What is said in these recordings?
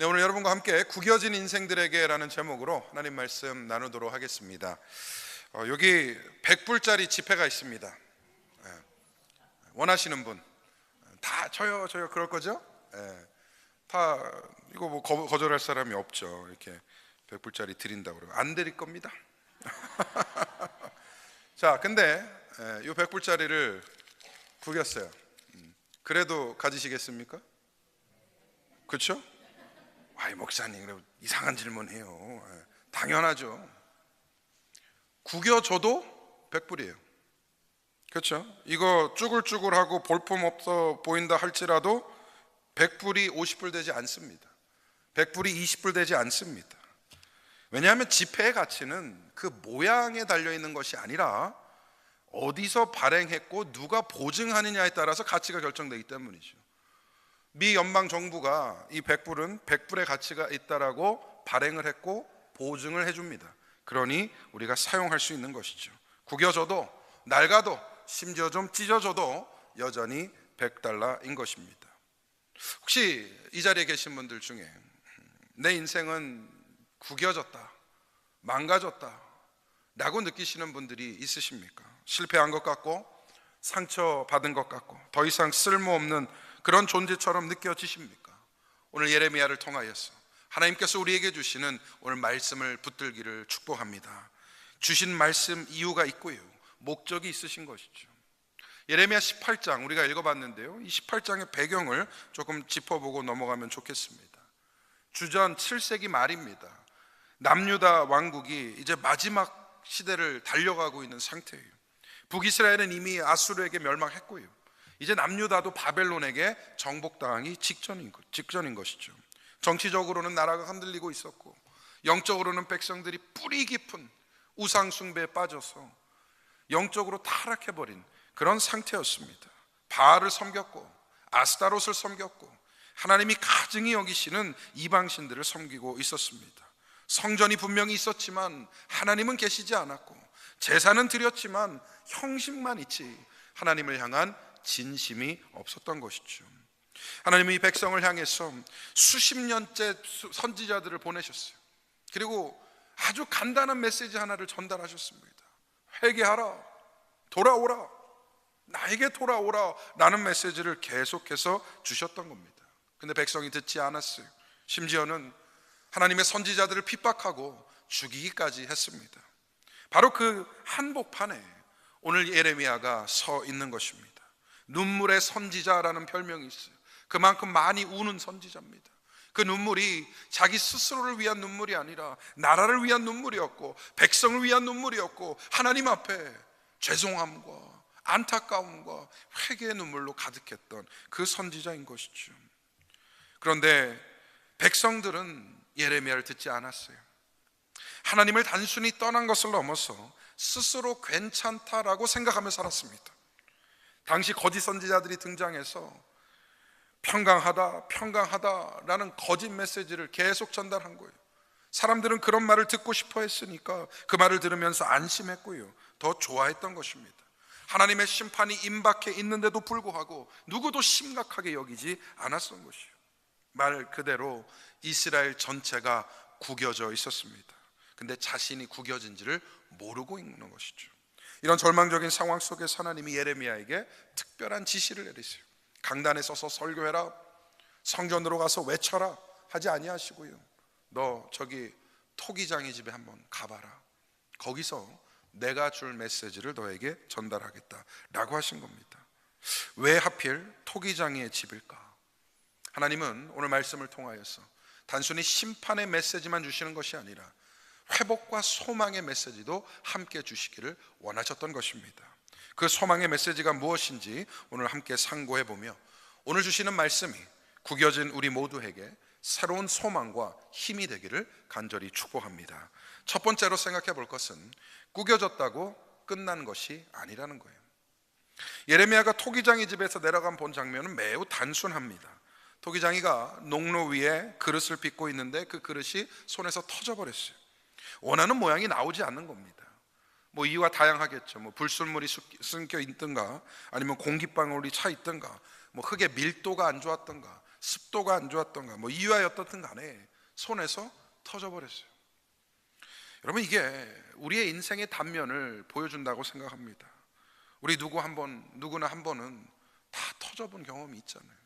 네, 오늘 여러분과 함께 구겨진 인생들에게라는 제목으로 하나님 말씀 나누도록 하겠습니다. 여기 100불짜리 지폐가 있습니다. 원하시는 분 다 저요 그럴 거죠? 다 이거 뭐 거절할 사람이 없죠. 이렇게 100불짜리 드린다고 그러고 안 드릴 겁니다. 자, 근데 이 100불짜리를 구겼어요. 그래도 가지시겠습니까? 그렇죠? 아이, 목사님 이상한 질문해요. 당연하죠. 구겨줘도 100불이에요. 그렇죠? 이거 쭈글쭈글하고 볼품 없어 보인다 할지라도 100불이 50불 되지 않습니다. 100불이 20불 되지 않습니다. 왜냐하면 지폐의 가치는 그 모양에 달려있는 것이 아니라 어디서 발행했고 누가 보증하느냐에 따라서 가치가 결정되기 때문이죠. 미 연방 정부가 이 100불은 100불의 가치가 있다라고 발행을 했고 보증을 해줍니다. 그러니 우리가 사용할 수 있는 것이죠. 구겨져도 낡아도 심지어 좀 찢어져도 여전히 100달러인 것입니다. 혹시 이 자리에 계신 분들 중에 내 인생은 구겨졌다, 망가졌다 라고 느끼시는 분들이 있으십니까? 실패한 것 같고 상처받은 것 같고 더 이상 쓸모없는 그런 존재처럼 느껴지십니까? 오늘 예레미야를 통하여서 하나님께서 우리에게 주시는 오늘 말씀을 붙들기를 축복합니다. 주신 말씀 이유가 있고요, 목적이 있으신 것이죠. 예레미야 18장 우리가 읽어봤는데요, 이 18장의 배경을 조금 짚어보고 넘어가면 좋겠습니다. 주전 7세기 말입니다. 남유다 왕국이 이제 마지막 시대를 달려가고 있는 상태예요. 북이스라엘은 이미 아수르에게 멸망했고요, 이제 남유다도 바벨론에게 정복당하기 직전인 것이죠. 정치적으로는 나라가 흔들리고 있었고 영적으로는 백성들이 뿌리 깊은 우상 숭배에 빠져서 영적으로 타락해버린 그런 상태였습니다. 바알을 섬겼고 아스타롯을 섬겼고 하나님이 가증히 여기시는 이방신들을 섬기고 있었습니다. 성전이 분명히 있었지만 하나님은 계시지 않았고 제사는 드렸지만 형식만 있지 하나님을 향한 진심이 없었던 것이죠. 하나님은 이 백성을 향해서 수십 년째 선지자들을 보내셨어요. 그리고 아주 간단한 메시지 하나를 전달하셨습니다. 회개하라, 돌아오라, 나에게 돌아오라 라는 메시지를 계속해서 주셨던 겁니다. 근데 백성이 듣지 않았어요. 심지어는 하나님의 선지자들을 핍박하고 죽이기까지 했습니다. 바로 그 한복판에 오늘 예레미야가 서 있는 것입니다. 눈물의 선지자라는 별명이 있어요. 그만큼 많이 우는 선지자입니다. 그 눈물이 자기 스스로를 위한 눈물이 아니라 나라를 위한 눈물이었고 백성을 위한 눈물이었고 하나님 앞에 죄송함과 안타까움과 회개의 눈물로 가득했던 그 선지자인 것이죠. 그런데 백성들은 예레미야를 듣지 않았어요. 하나님을 단순히 떠난 것을 넘어서 스스로 괜찮다라고 생각하며 살았습니다. 당시 거짓 선지자들이 등장해서 평강하다라는 거짓 메시지를 계속 전달한 거예요. 사람들은 그런 말을 듣고 싶어 했으니까 그 말을 들으면서 안심했고요, 더 좋아했던 것입니다. 하나님의 심판이 임박해 있는데도 불구하고 누구도 심각하게 여기지 않았던 것이에요. 말 그대로 이스라엘 전체가 구겨져 있었습니다. 근데 자신이 구겨진지를 모르고 있는 것이죠. 이런 절망적인 상황 속에서 하나님이 예레미야에게 특별한 지시를 내리세요. 강단에 서서 설교해라, 성전으로 가서 외쳐라 하지 아니하시고요, 너 저기 토기장의 집에 한번 가봐라. 거기서 내가 줄 메시지를 너에게 전달하겠다 라고 하신 겁니다. 왜 하필 토기장의 집일까? 하나님은 오늘 말씀을 통하여서 단순히 심판의 메시지만 주시는 것이 아니라 회복과 소망의 메시지도 함께 주시기를 원하셨던 것입니다. 그 소망의 메시지가 무엇인지 오늘 함께 상고해 보며 오늘 주시는 말씀이 구겨진 우리 모두에게 새로운 소망과 힘이 되기를 간절히 축복합니다. 첫 번째로 생각해 볼 것은 구겨졌다고 끝난 것이 아니라는 거예요. 예레미야가 토기장의 집에서 내려간 본 장면은 매우 단순합니다. 토기장이가 농로 위에 그릇을 빚고 있는데 그 그릇이 손에서 터져버렸어요. 원하는 모양이 나오지 않는 겁니다. 뭐 이유가 다양하겠죠. 뭐 불순물이 숨겨 있든가, 아니면 공기방울이 차 있든가, 뭐 흙의 밀도가 안 좋았든가, 습도가 안 좋았던가, 뭐 이유가 어떻든 간에 손에서 터져버렸어요. 여러분, 이게 우리의 인생의 단면을 보여준다고 생각합니다. 우리 누구나 한 번은 다 터져본 경험이 있잖아요.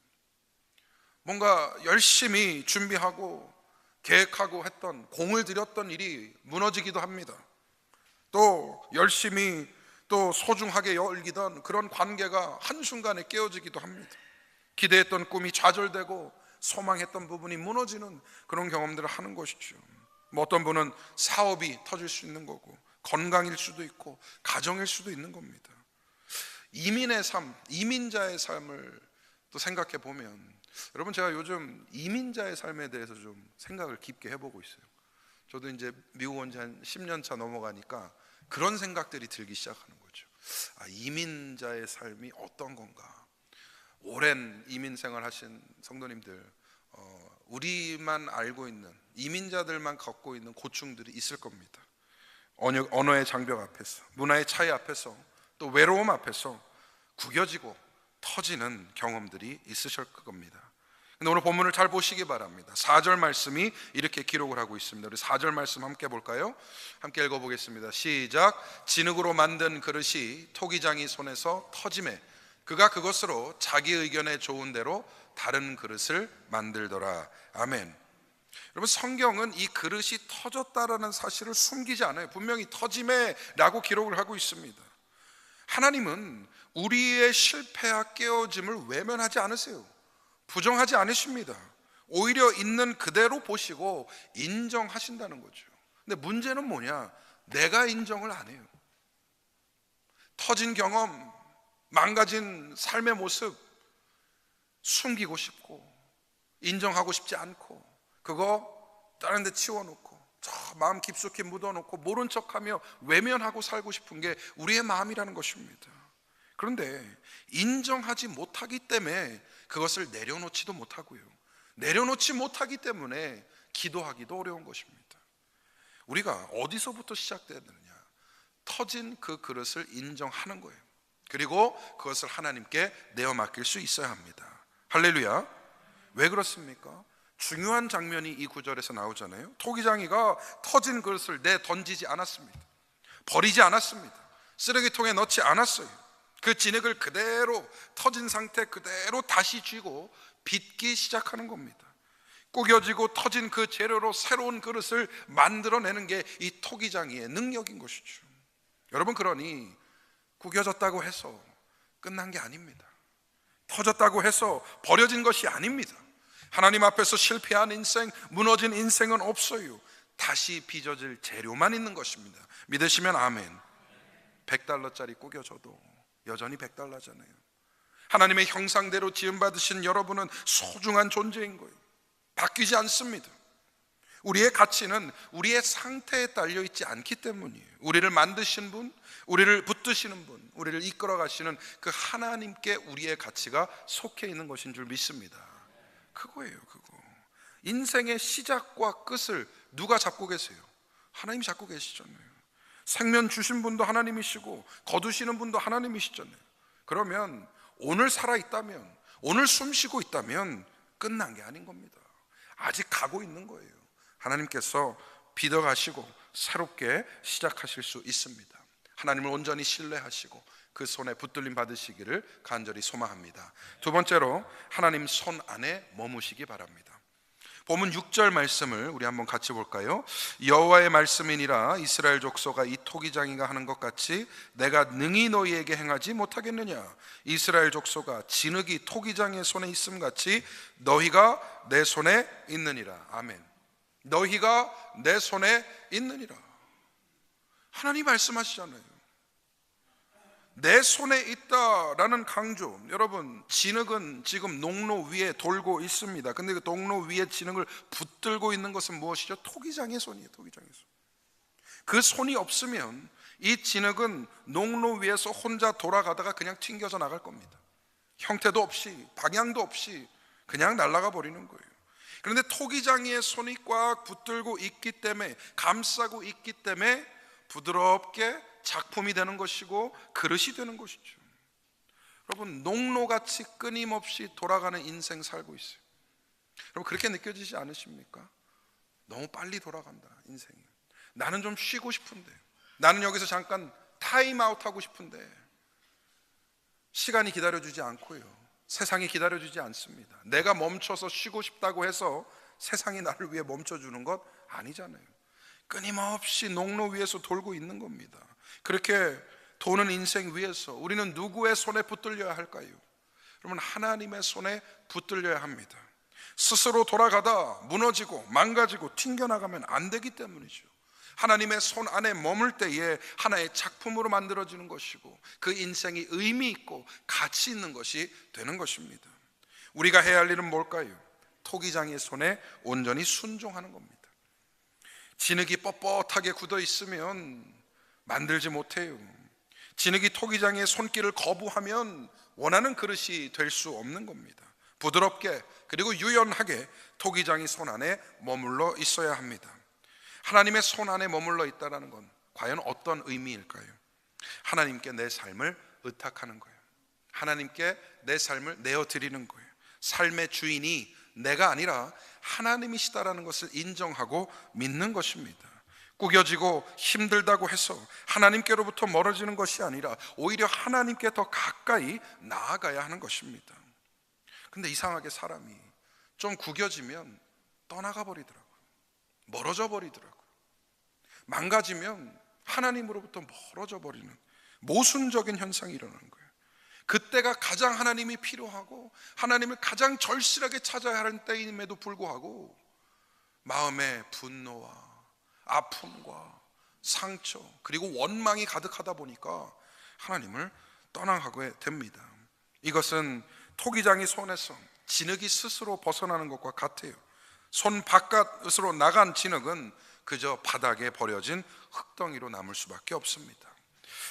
뭔가 열심히 준비하고 계획하고 했던, 공을 들였던 일이 무너지기도 합니다. 또 열심히 또 소중하게 여기던 그런 관계가 한순간에 깨어지기도 합니다. 기대했던 꿈이 좌절되고 소망했던 부분이 무너지는 그런 경험들을 하는 것이죠. 뭐 어떤 분은 사업이 터질 수 있는 거고, 건강일 수도 있고, 가정일 수도 있는 겁니다. 이민의 삶, 이민자의 삶을 또 생각해 보면, 여러분, 제가 요즘 이민자의 삶에 대해서 좀 생각을 깊게 해보고 있어요. 저도 이제 미국 온 지 한 10년 차 넘어가니까 그런 생각들이 들기 시작하는 거죠. 이민자의 삶이 어떤 건가? 오랜 이민 생활 하신 성도님들, 우리만 알고 있는, 이민자들만 겪고 있는 고충들이 있을 겁니다. 언어의 장벽 앞에서, 문화의 차이 앞에서, 또 외로움 앞에서 구겨지고 터지는 경험들이 있으실 겁니다. 근데 오늘 본문을 잘 보시기 바랍니다. 4절 말씀이 이렇게 기록을 하고 있습니다. 우리 4절 말씀 함께 볼까요? 함께 읽어보겠습니다. 시작. 진흙으로 만든 그릇이 토기장이 손에서 터지매 그가 그것으로 자기 의견에 좋은 대로 다른 그릇을 만들더라. 아멘. 여러분, 성경은 이 그릇이 터졌다라는 사실을 숨기지 않아요. 분명히 터지매라고 기록을 하고 있습니다. 하나님은 우리의 실패와 깨어짐을 외면하지 않으세요. 부정하지 않으십니다. 오히려 있는 그대로 보시고 인정하신다는 거죠. 근데 문제는 뭐냐? 내가 인정을 안 해요. 터진 경험, 망가진 삶의 모습 숨기고 싶고 인정하고 싶지 않고, 그거 다른 데 치워놓고 저 마음 깊숙이 묻어놓고 모른 척하며 외면하고 살고 싶은 게 우리의 마음이라는 것입니다. 그런데 인정하지 못하기 때문에 그것을 내려놓지도 못하고요, 내려놓지 못하기 때문에 기도하기도 어려운 것입니다. 우리가 어디서부터 시작돼야 되느냐? 터진 그 그릇을 인정하는 거예요. 그리고 그것을 하나님께 내어 맡길 수 있어야 합니다. 할렐루야. 왜 그렇습니까? 중요한 장면이 이 구절에서 나오잖아요. 토기장이가 터진 그릇을 던지지 않았습니다. 버리지 않았습니다. 쓰레기통에 넣지 않았어요. 그 진흙을 그대로 터진 상태 그대로 다시 쥐고 빚기 시작하는 겁니다. 구겨지고 터진 그 재료로 새로운 그릇을 만들어내는 게 이 토기장이의 능력인 것이죠. 여러분, 그러니 구겨졌다고 해서 끝난 게 아닙니다. 터졌다고 해서 버려진 것이 아닙니다. 하나님 앞에서 실패한 인생, 무너진 인생은 없어요. 다시 빚어질 재료만 있는 것입니다. 믿으시면 아멘. 100달러짜리 구겨져도 여전히 100달러잖아요. 하나님의 형상대로 지음받으신 여러분은 소중한 존재인 거예요. 바뀌지 않습니다. 우리의 가치는 우리의 상태에 딸려 있지 않기 때문이에요. 우리를 만드신 분, 우리를 붙드시는 분, 우리를 이끌어 가시는 그 하나님께 우리의 가치가 속해 있는 것인 줄 믿습니다. 그거예요, 그거. 인생의 시작과 끝을 누가 잡고 계세요? 하나님이 잡고 계시잖아요. 생명 주신 분도 하나님이시고 거두시는 분도 하나님이시잖아요. 그러면 오늘 살아있다면, 오늘 숨쉬고 있다면 끝난 게 아닌 겁니다. 아직 가고 있는 거예요. 하나님께서 빚어가시고 새롭게 시작하실 수 있습니다. 하나님을 온전히 신뢰하시고 그 손에 붙들림 받으시기를 간절히 소망합니다. 두 번째로, 하나님 손 안에 머무시기 바랍니다. 본문 6절 말씀을 우리 한번 같이 볼까요? 여호와의 말씀이니라 이스라엘 족속아, 이 토기장이가 하는 것 같이 내가 능히 너희에게 행하지 못하겠느냐? 이스라엘 족속아, 진흙이 토기장의 손에 있음 같이 너희가 내 손에 있느니라. 아멘. 너희가 내 손에 있느니라. 하나님 말씀하시잖아요. 내 손에 있다라는 강조. 여러분, 진흙은 지금 농로 위에 돌고 있습니다. 근데 그 농로 위에 진흙을 붙들고 있는 것은 무엇이죠? 토기장의 손이에요. 토기장의 손. 그 손이 없으면 이 진흙은 농로 위에서 혼자 돌아가다가 그냥 튕겨져 나갈 겁니다. 형태도 없이 방향도 없이 그냥 날아가 버리는 거예요. 그런데 토기장이의 손이 꽉 붙들고 있기 때문에, 감싸고 있기 때문에 부드럽게 작품이 되는 것이고 그릇이 되는 것이죠. 여러분, 농로같이 끊임없이 돌아가는 인생 살고 있어요. 여러분 그렇게 느껴지지 않으십니까? 너무 빨리 돌아간다 인생이. 나는 좀 쉬고 싶은데, 나는 여기서 잠깐 타임아웃 하고 싶은데 시간이 기다려주지 않고요, 세상이 기다려주지 않습니다. 내가 멈춰서 쉬고 싶다고 해서 세상이 나를 위해 멈춰주는 것 아니잖아요. 끊임없이 농로 위에서 돌고 있는 겁니다. 그렇게 도는 인생 위에서 우리는 누구의 손에 붙들려야 할까요? 여러분, 하나님의 손에 붙들려야 합니다. 스스로 돌아가다 무너지고 망가지고 튕겨나가면 안 되기 때문이죠. 하나님의 손 안에 머물 때에 하나의 작품으로 만들어지는 것이고 그 인생이 의미 있고 가치 있는 것이 되는 것입니다. 우리가 해야 할 일은 뭘까요? 토기장의 손에 온전히 순종하는 겁니다. 진흙이 뻣뻣하게 굳어 있으면 만들지 못해요. 진흙이 토기장의 손길을 거부하면 원하는 그릇이 될 수 없는 겁니다. 부드럽게 그리고 유연하게 토기장이 손 안에 머물러 있어야 합니다. 하나님의 손 안에 머물러 있다는 건 과연 어떤 의미일까요? 하나님께 내 삶을 의탁하는 거예요. 하나님께 내 삶을 내어드리는 거예요. 삶의 주인이 내가 아니라 하나님이시다라는 것을 인정하고 믿는 것입니다. 구겨지고 힘들다고 해서 하나님께로부터 멀어지는 것이 아니라 오히려 하나님께 더 가까이 나아가야 하는 것입니다. 근데 이상하게 사람이 좀 구겨지면 떠나가 버리더라고요. 멀어져 버리더라고요. 망가지면 하나님으로부터 멀어져 버리는 모순적인 현상이 일어나는 거예요. 그때가 가장 하나님이 필요하고 하나님을 가장 절실하게 찾아야 하는 때임에도 불구하고 마음에 분노와 아픔과 상처 그리고 원망이 가득하다 보니까 하나님을 떠나가게 됩니다. 이것은 토기장이 손에서 진흙이 스스로 벗어나는 것과 같아요. 손 바깥으로 나간 진흙은 그저 바닥에 버려진 흙덩이로 남을 수밖에 없습니다.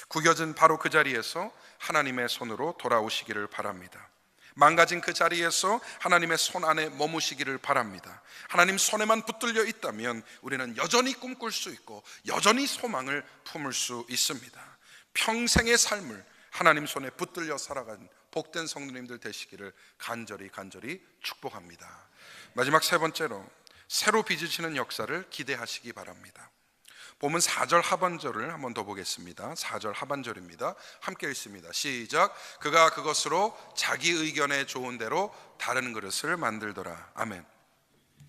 구겨진 바로 그 자리에서 하나님의 손으로 돌아오시기를 바랍니다. 망가진 그 자리에서 하나님의 손 안에 머무시기를 바랍니다. 하나님 손에만 붙들려 있다면 우리는 여전히 꿈꿀 수 있고 여전히 소망을 품을 수 있습니다. 평생의 삶을 하나님 손에 붙들려 살아간 복된 성도님들 되시기를 간절히 축복합니다. 마지막 세 번째로 새로 빚으시는 역사를 기대하시기 바랍니다. 보면 4절 하반절을 한번 더 보겠습니다. 4절 하반절입니다. 함께 읽습니다. 시작. 그가 그것으로 자기 의견에 좋은 대로 다른 그릇을 만들더라. 아멘.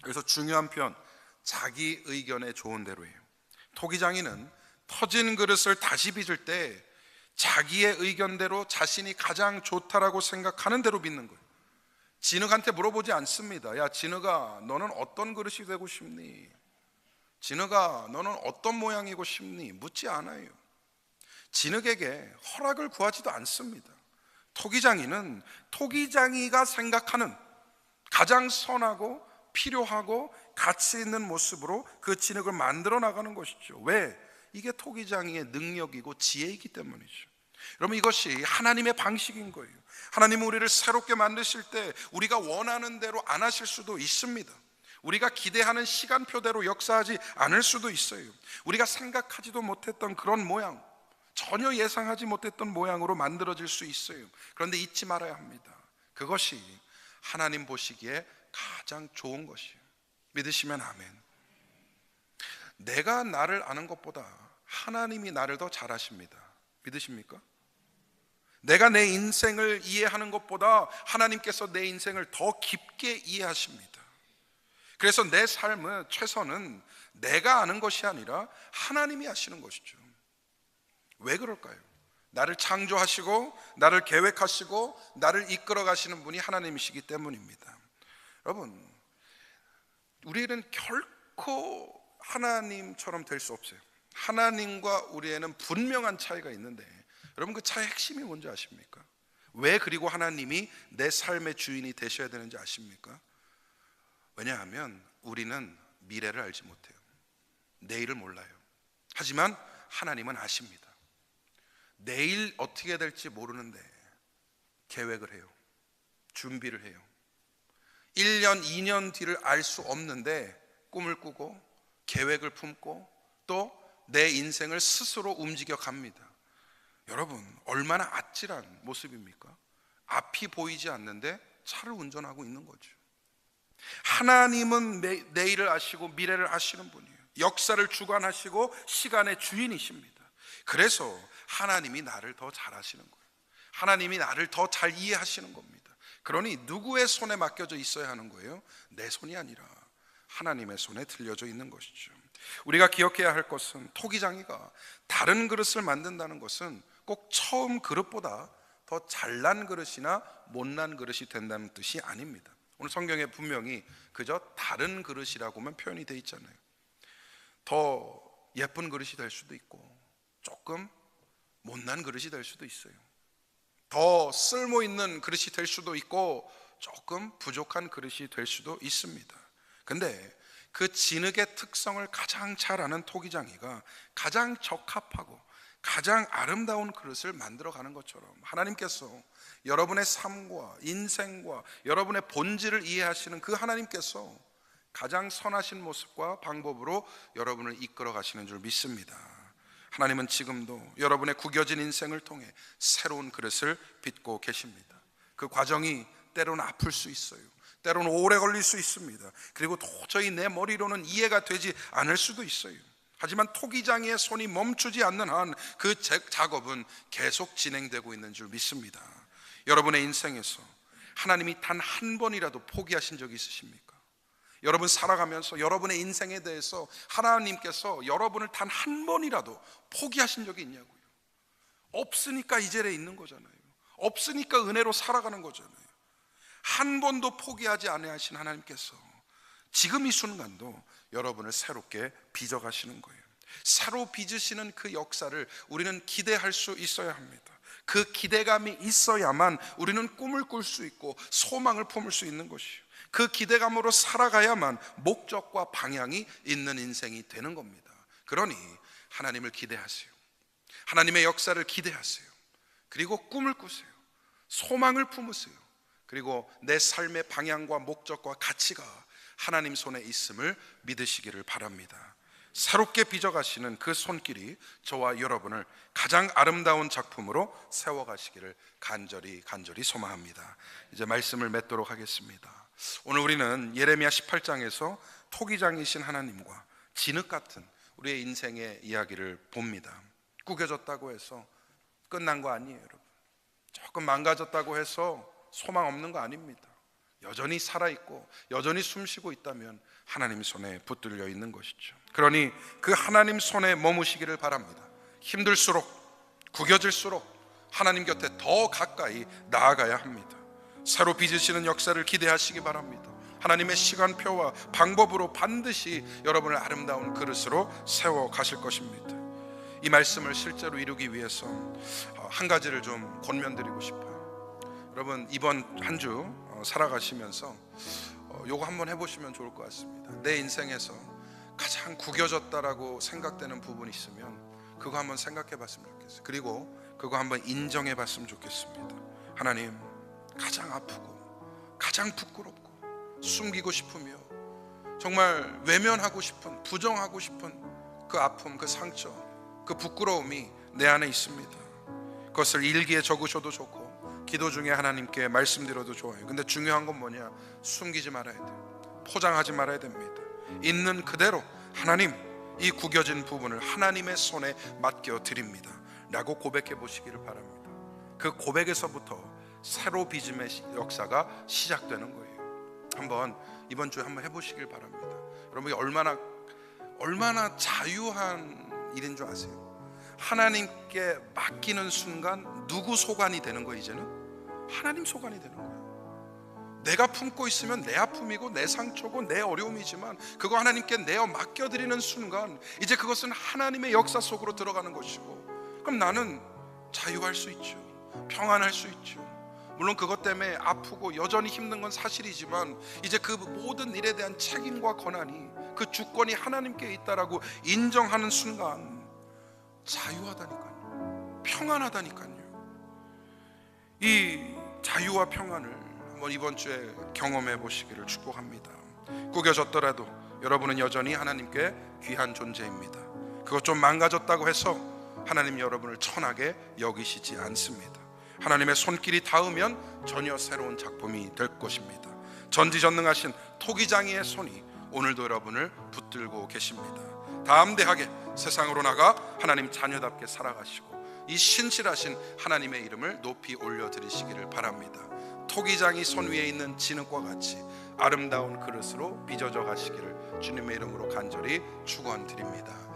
그래서 중요한 표현, 자기 의견에 좋은 대로예요. 토기장이는 터진 그릇을 다시 빚을 때 자기의 의견대로 자신이 가장 좋다라고 생각하는 대로 빚는 거예요. 진흙한테 물어보지 않습니다. 야, 진흙아, 너는 어떤 그릇이 되고 싶니? 진흙아, 너는 어떤 모양이고 싶니? 묻지 않아요. 진흙에게 허락을 구하지도 않습니다. 토기장이는 토기장이가 생각하는 가장 선하고 필요하고 가치 있는 모습으로 그 진흙을 만들어 나가는 것이죠. 왜? 이게 토기장이의 능력이고 지혜이기 때문이죠. 여러분, 이것이 하나님의 방식인 거예요. 하나님은 우리를 새롭게 만드실 때 우리가 원하는 대로 안 하실 수도 있습니다. 우리가 기대하는 시간표대로 역사하지 않을 수도 있어요. 우리가 생각하지도 못했던 그런 모양, 전혀 예상하지 못했던 모양으로 만들어질 수 있어요. 그런데 잊지 말아야 합니다. 그것이 하나님 보시기에 가장 좋은 것이에요. 믿으시면 아멘. 내가 나를 아는 것보다 하나님이 나를 더 잘 아십니다. 믿으십니까? 내가 내 인생을 이해하는 것보다 하나님께서 내 인생을 더 깊게 이해하십니다. 그래서 내 삶의 최선은 내가 아는 것이 아니라 하나님이 아시는 것이죠. 왜 그럴까요? 나를 창조하시고 나를 계획하시고 나를 이끌어 가시는 분이 하나님이시기 때문입니다. 여러분, 우리는 결코 하나님처럼 될 수 없어요. 하나님과 우리에는 분명한 차이가 있는데 여러분, 그 차이의 핵심이 뭔지 아십니까? 왜 그리고 하나님이 내 삶의 주인이 되셔야 되는지 아십니까? 왜냐하면 우리는 미래를 알지 못해요. 내일을 몰라요. 하지만 하나님은 아십니다. 내일 어떻게 될지 모르는데 계획을 해요. 준비를 해요. 1년, 2년 뒤를 알 수 없는데 꿈을 꾸고 계획을 품고 또 내 인생을 스스로 움직여 갑니다. 여러분, 얼마나 아찔한 모습입니까? 앞이 보이지 않는데 차를 운전하고 있는 거죠. 하나님은 내일을 아시고 미래를 아시는 분이에요. 역사를 주관하시고 시간의 주인이십니다. 그래서 하나님이 나를 더 잘 아시는 거예요. 하나님이 나를 더 잘 이해하시는 겁니다. 그러니 누구의 손에 맡겨져 있어야 하는 거예요? 내 손이 아니라 하나님의 손에 들려져 있는 것이죠. 우리가 기억해야 할 것은 토기장이가 다른 그릇을 만든다는 것은 꼭 처음 그릇보다 더 잘난 그릇이나 못난 그릇이 된다는 뜻이 아닙니다. 오늘 성경에 분명히 그저 다른 그릇이라고만 표현이 되어 있잖아요. 더 예쁜 그릇이 될 수도 있고 조금 못난 그릇이 될 수도 있어요. 더 쓸모 있는 그릇이 될 수도 있고 조금 부족한 그릇이 될 수도 있습니다. 근데 그 진흙의 특성을 가장 잘 아는 토기장이가 가장 적합하고 가장 아름다운 그릇을 만들어가는 것처럼 하나님께서 여러분의 삶과 인생과 여러분의 본질을 이해하시는 그 하나님께서 가장 선하신 모습과 방법으로 여러분을 이끌어 가시는 줄 믿습니다. 하나님은 지금도 여러분의 구겨진 인생을 통해 새로운 그릇을 빚고 계십니다. 그 과정이 때로는 아플 수 있어요. 때로는 오래 걸릴 수 있습니다. 그리고 도저히 내 머리로는 이해가 되지 않을 수도 있어요. 하지만 토기장이의 손이 멈추지 않는 한 그 작업은 계속 진행되고 있는 줄 믿습니다. 여러분의 인생에서 하나님이 단 한 번이라도 포기하신 적이 있으십니까? 여러분 살아가면서 여러분의 인생에 대해서 하나님께서 여러분을 단 한 번이라도 포기하신 적이 있냐고요. 없으니까 이 자리에 있는 거잖아요. 없으니까 은혜로 살아가는 거잖아요. 한 번도 포기하지 아니하신 하나님께서 지금 이 순간도 여러분을 새롭게 빚어가시는 거예요. 새로 빚으시는 그 역사를 우리는 기대할 수 있어야 합니다. 그 기대감이 있어야만 우리는 꿈을 꿀 수 있고 소망을 품을 수 있는 것이에요. 그 기대감으로 살아가야만 목적과 방향이 있는 인생이 되는 겁니다. 그러니 하나님을 기대하세요. 하나님의 역사를 기대하세요. 그리고 꿈을 꾸세요. 소망을 품으세요. 그리고 내 삶의 방향과 목적과 가치가 하나님 손에 있음을 믿으시기를 바랍니다. 새롭게 빚어가시는 그 손길이 저와 여러분을 가장 아름다운 작품으로 세워가시기를 간절히 소망합니다. 이제 말씀을 맺도록 하겠습니다. 오늘 우리는 예레미야 18장에서 토기장이신 하나님과 진흙 같은 우리의 인생의 이야기를 봅니다. 구겨졌다고 해서 끝난 거 아니에요, 여러분. 조금 망가졌다고 해서 소망 없는 거 아닙니다. 여전히 살아있고 여전히 숨쉬고 있다면 하나님 손에 붙들려 있는 것이죠. 그러니 그 하나님 손에 머무시기를 바랍니다. 힘들수록 구겨질수록 하나님 곁에 더 가까이 나아가야 합니다. 새로 빚으시는 역사를 기대하시기 바랍니다. 하나님의 시간표와 방법으로 반드시 여러분을 아름다운 그릇으로 세워 가실 것입니다. 이 말씀을 실제로 이루기 위해서 한 가지를 좀 권면드리고 싶어요. 여러분 이번 한 주 살아가시면서 요거 한번 해보시면 좋을 것 같습니다. 내 인생에서 가장 구겨졌다라고 생각되는 부분이 있으면 그거 한번 생각해 봤으면 좋겠어요. 그리고 그거 한번 인정해 봤으면 좋겠습니다. 하나님, 가장 아프고 가장 부끄럽고 숨기고 싶으며 정말 외면하고 싶은, 부정하고 싶은 그 아픔, 그 상처, 그 부끄러움이 내 안에 있습니다. 그것을 일기에 적으셔도 좋고 기도 중에 하나님께 말씀드려도 좋아요. 근데 중요한 건 뭐냐? 숨기지 말아야 돼요. 포장하지 말아야 됩니다. 있는 그대로 하나님, 이 구겨진 부분을 하나님의 손에 맡겨 드립니다 라고 고백해 보시기를 바랍니다. 그 고백에서부터 새로 빚음의 역사가 시작되는 거예요. 한번 이번 주에 한번 해보시길 바랍니다. 여러분이 얼마나 자유한 일인 줄 아세요? 하나님께 맡기는 순간 누구 소관이 되는 거예요? 이제는 하나님 소관이 되는 거예요. 내가 품고 있으면 내 아픔이고 내 상처고 내 어려움이지만 그거 하나님께 내어 맡겨드리는 순간 이제 그것은 하나님의 역사 속으로 들어가는 것이고, 그럼 나는 자유할 수 있죠. 평안할 수 있죠. 물론 그것 때문에 아프고 여전히 힘든 건 사실이지만 이제 그 모든 일에 대한 책임과 권한이, 그 주권이 하나님께 있다라고 인정하는 순간 자유하다니까요. 평안하다니까요. 이 자유와 평안을 한번 이번 주에 경험해 보시기를 축복합니다. 구겨졌더라도 여러분은 여전히 하나님께 귀한 존재입니다. 그것 좀 망가졌다고 해서 하나님 여러분을 천하게 여기시지 않습니다. 하나님의 손길이 닿으면 전혀 새로운 작품이 될 것입니다. 전지전능하신 토기장이의 손이 오늘도 여러분을 붙들고 계십니다. 담대하게 세상으로 나가 하나님 자녀답게 살아가시고 이 신실하신 하나님의 이름을 높이 올려드리시기를 바랍니다. 토기장이 손 위에 있는 진흙과 같이 아름다운 그릇으로 빚어져 가시기를 주님의 이름으로 간절히 축원드립니다.